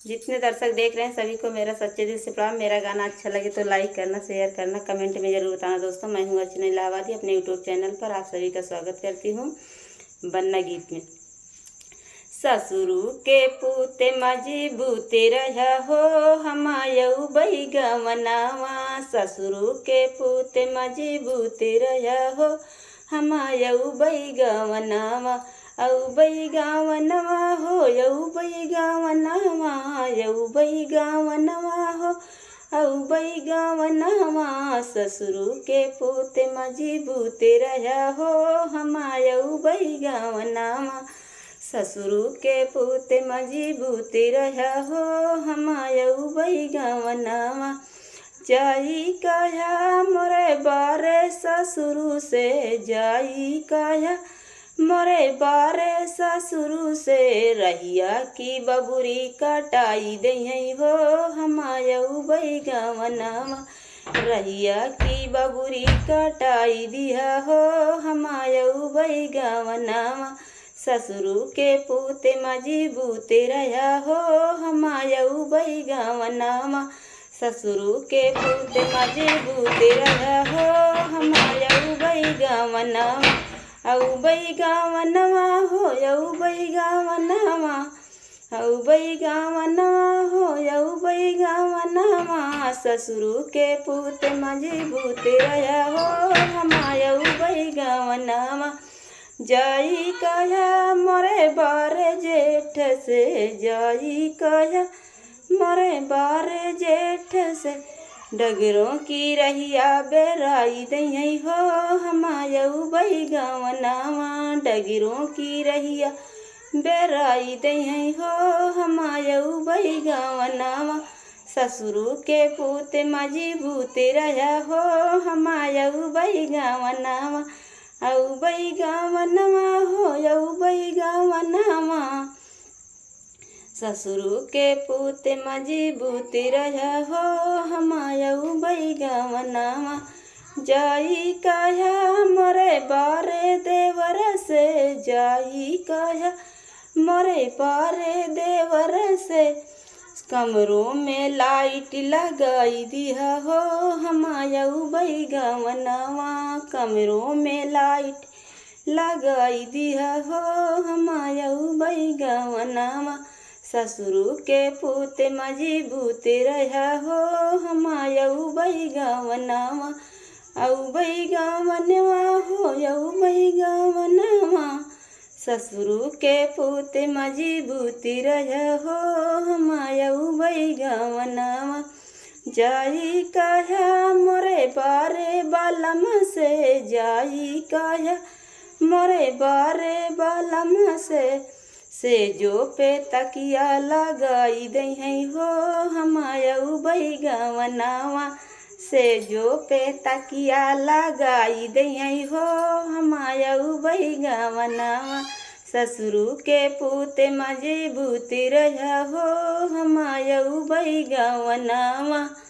जितने दर्शक देख रहे हैं सभी को मेरा सच्चे दिल से प्रणाम। मेरा गाना अच्छा लगे तो लाइक करना, शेयर करना, कमेंट में ज़रूर बताना। दोस्तों, मैं हूँ अर्चना इलाहाबादी। अपने यूट्यूब चैनल पर आप सभी का स्वागत करती हूँ। बन्ना गीत में ससुरु के पूते मजबूते रहा हो हमायऊ बैगवनावा। ससुरु के पूते मजबूते रहा हो हमायऊ बैगवनावा। औ बैगवनवा हो यऊ बैगवनवा, यऊ बैगवनवा हो औ बैगवनवा। ससुरु के पूते मजबूते रहा हो हमायऊ बैगवनवा। ससुरु के पूते मजबूते रहा हो हमायऊ बैगवनवा। जाई कहा मोरे बारे ससुरु से, जाई कहा मोरे बारे ससुरु से। रहिया की बबुरी कटाई दई हो हमायऊ बैगवनवा। रहिया की बबुरी कटाई दिया हो हमायऊ बैगवनवा। ससुरु के पूते मजबूते रहा हो हमायऊ बैगवनवा। ससुरु के पूते मजबूते रहा हो हमायऊ बैगवनवा। औ बैगवनवा हो यऊ बैगवनवा, औ बैगवनवा हो यऊ बैगवनवा। ससुरु के पूते मजबूते रहा हो हमायऊ बैगवनवा। जाई कहा मोरे बारे जेठ से, जाई कहा मोरे बारे जेठ से। डगरों की रहिया बेराई दई हो हमायऊ बैगवनवा। डगरों की रहिया बेराई दई हो हमायऊ बैगवनवा। ससुरु के पूते मजबूते रहा हो हमायऊ बैगवनवा। औ बैगवनवा हो यऊ बैगवनवा। ससुरु के पूते मजबूते रहा हो हमायऊ बैगवनवा। जाई कहा मोरे बारे देवर से, जाई कहा मोरे बारे देवर से। कमरों में लाइट लगाई दिया हो हमायऊ बैगवनवा। कमरों में लाइट लगाई दिया हो हमायऊ बैगवनवा। ससुरु के पूते मजबूते रहा हो हमायऊ बैगवनवा। औ बैगवनवा हो यऊ बैगवनवा। ससुरु के पूते मजबूते रहा हो हमायऊ बैगवनवा। जाई कहा मोरे बारे बालम से, जाई कहा मोरे बारे बालम से जो पे तकिया लगाई दई हो हमायऊ बैगवनवा। से जो पे तकिया लगाई दई हो हमायऊ बैगवनवा। ससुरु के पूते मजबूते रहा हो हमायऊ बैगवनवा।